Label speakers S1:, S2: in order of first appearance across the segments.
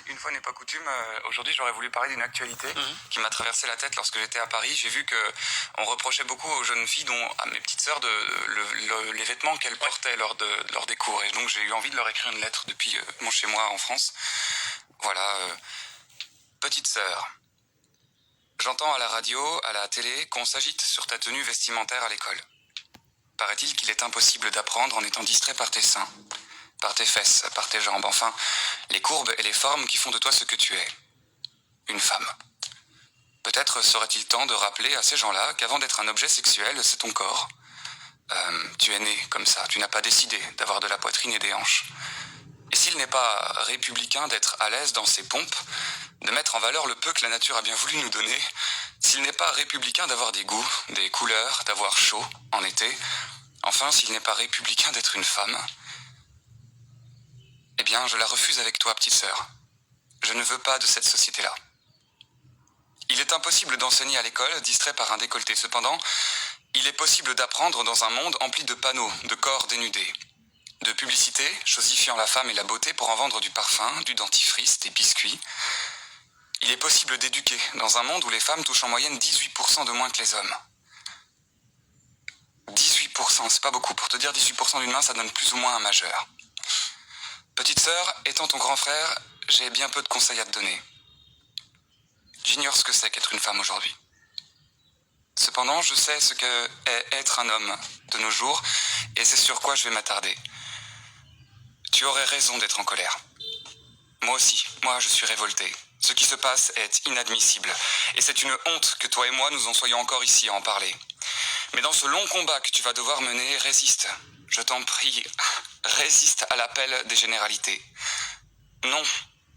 S1: Une fois n'est pas coutume, aujourd'hui j'aurais voulu parler d'une actualité qui m'a traversé la tête lorsque j'étais à Paris. J'ai vu qu'on reprochait beaucoup aux jeunes filles, dont à mes petites sœurs, les vêtements qu'elles portaient lors des cours. Et donc j'ai eu envie de leur écrire une lettre depuis mon chez-moi en France. Voilà, petite sœur, j'entends à la radio, à la télé, qu'on s'agite sur ta tenue vestimentaire à l'école. Paraît-il qu'il est impossible d'apprendre en étant distrait par tes seins, par tes fesses, par tes jambes, enfin, les courbes et les formes qui font de toi ce que tu es. Une femme. Peut-être serait-il temps de rappeler à ces gens-là qu'avant d'être un objet sexuel, c'est ton corps. Tu es né comme ça, tu n'as pas décidé d'avoir de la poitrine et des hanches. Et s'il n'est pas républicain d'être à l'aise dans ses pompes, de mettre en valeur le peu que la nature a bien voulu nous donner, s'il n'est pas républicain d'avoir des goûts, des couleurs, d'avoir chaud en été, enfin s'il n'est pas républicain d'être une femme, eh bien je la refuse avec toi, petite sœur. Je ne veux pas de cette société-là. Il est impossible d'enseigner à l'école, distrait par un décolleté. Cependant, il est possible d'apprendre dans un monde empli de panneaux, de corps dénudés, de publicités chosifiant la femme et la beauté pour en vendre du parfum, du dentifrice, des biscuits. Il est possible d'éduquer dans un monde où les femmes touchent en moyenne 18% de moins que les hommes. 18%, c'est pas beaucoup. Pour te dire, 18% d'une main, ça donne plus ou moins un majeur. Petite sœur, étant ton grand frère, j'ai bien peu de conseils à te donner. J'ignore ce que c'est qu'être une femme aujourd'hui. Cependant, je sais ce que est être un homme de nos jours, et c'est sur quoi je vais m'attarder. Tu aurais raison d'être en colère. Moi aussi, moi je suis révolté. Ce qui se passe est inadmissible, et c'est une honte que toi et moi nous en soyons encore ici à en parler. Mais dans ce long combat que tu vas devoir mener, résiste. Je t'en prie, résiste à l'appel des généralités. Non,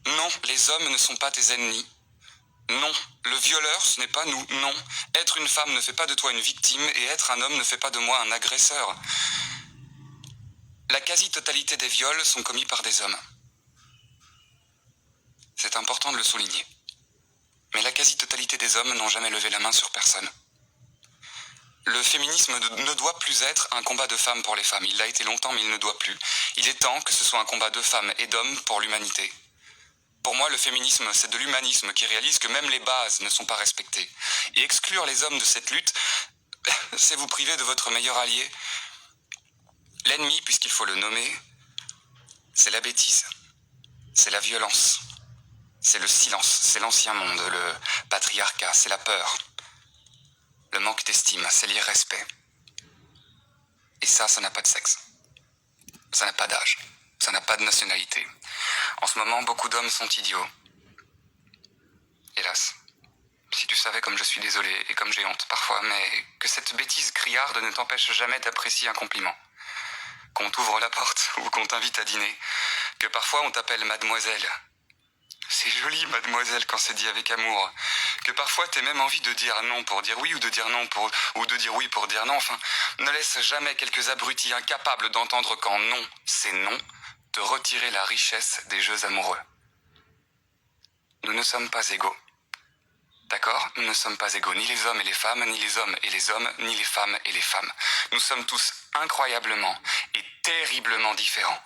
S1: non, les hommes ne sont pas tes ennemis. Non, le violeur, ce n'est pas nous, non. Être une femme ne fait pas de toi une victime, et être un homme ne fait pas de moi un agresseur. La quasi-totalité des viols sont commis par des hommes. C'est important de le souligner. Mais la quasi-totalité des hommes n'ont jamais levé la main sur personne. Le féminisme ne doit plus être un combat de femmes pour les femmes. Il l'a été longtemps, mais il ne doit plus. Il est temps que ce soit un combat de femmes et d'hommes pour l'humanité. Pour moi, le féminisme, c'est de l'humanisme qui réalise que même les bases ne sont pas respectées. Et exclure les hommes de cette lutte, c'est vous priver de votre meilleur allié. L'ennemi, puisqu'il faut le nommer, c'est la bêtise, c'est la violence, c'est le silence, c'est l'ancien monde, le patriarcat, c'est la peur, le manque d'estime, c'est l'irrespect. Et ça n'a pas de sexe. Ça n'a pas d'âge. Ça n'a pas de nationalité. En ce moment, beaucoup d'hommes sont idiots. Hélas. Si tu savais comme je suis désolé et comme j'ai honte parfois, mais que cette bêtise criarde ne t'empêche jamais d'apprécier un compliment. Qu'on t'ouvre la porte ou qu'on t'invite à dîner. Que parfois on t'appelle mademoiselle. C'est joli, mademoiselle, quand c'est dit avec amour. Que parfois t'aies même envie de dire non pour dire oui ou de dire non ou de dire oui pour dire non. Enfin, ne laisse jamais quelques abrutis incapables d'entendre quand non, c'est non, te retirer la richesse des jeux amoureux. Nous ne sommes pas égaux. D'accord ? Nous ne sommes pas égaux, ni les hommes et les femmes, ni les hommes et les hommes, ni les femmes et les femmes. Nous sommes tous incroyablement et terriblement différents.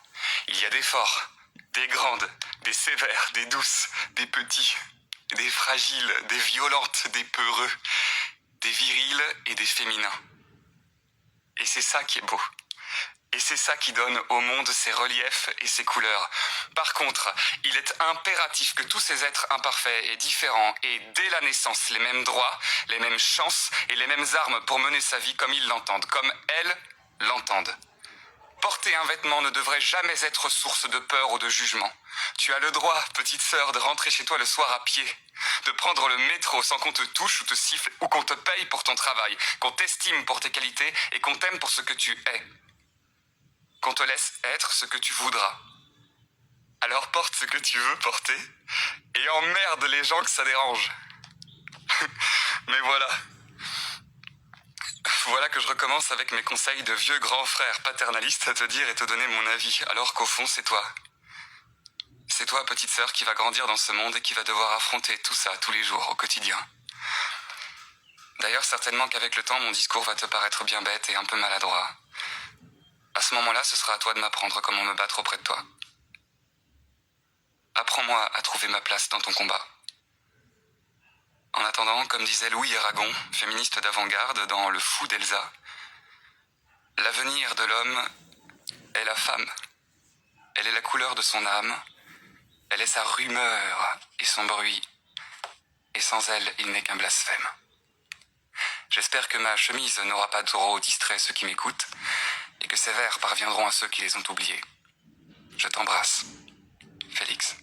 S1: Il y a des forts, des grandes, des sévères, des douces, des petits, des fragiles, des violentes, des peureux, des virils et des féminins. Et c'est ça qui est beau. Et c'est ça qui donne au monde ses reliefs et ses couleurs. Par contre, il est impératif que tous ces êtres imparfaits et différents aient dès la naissance les mêmes droits, les mêmes chances et les mêmes armes pour mener sa vie comme ils l'entendent, comme elles l'entendent. Porter un vêtement ne devrait jamais être source de peur ou de jugement. Tu as le droit, petite sœur, de rentrer chez toi le soir à pied, de prendre le métro sans qu'on te touche ou te siffle ou qu'on te paye pour ton travail, qu'on t'estime pour tes qualités et qu'on t'aime pour ce que tu es. Qu'on te laisse être ce que tu voudras. Alors porte ce que tu veux porter et emmerde les gens que ça dérange. Mais voilà. Voilà que je recommence avec mes conseils de vieux grand frère paternaliste à te dire et te donner mon avis, alors qu'au fond c'est toi. C'est toi, petite sœur, qui va grandir dans ce monde et qui va devoir affronter tout ça tous les jours, au quotidien. D'ailleurs, certainement qu'avec le temps, mon discours va te paraître bien bête et un peu maladroit. À ce moment-là, ce sera à toi de m'apprendre comment me battre auprès de toi. Apprends apprends-moi à trouver ma place dans ton combat. En attendant, comme disait Louis Aragon, féministe d'avant-garde dans Le Fou d'Elsa, l'avenir de l'homme est la femme. Elle est la couleur de son âme, elle est sa rumeur et son bruit, et sans elle, il n'est qu'un blasphème. J'espère que ma chemise n'aura pas trop distrait ceux qui m'écoutent, et que ces vers parviendront à ceux qui les ont oubliés. Je t'embrasse, Félix.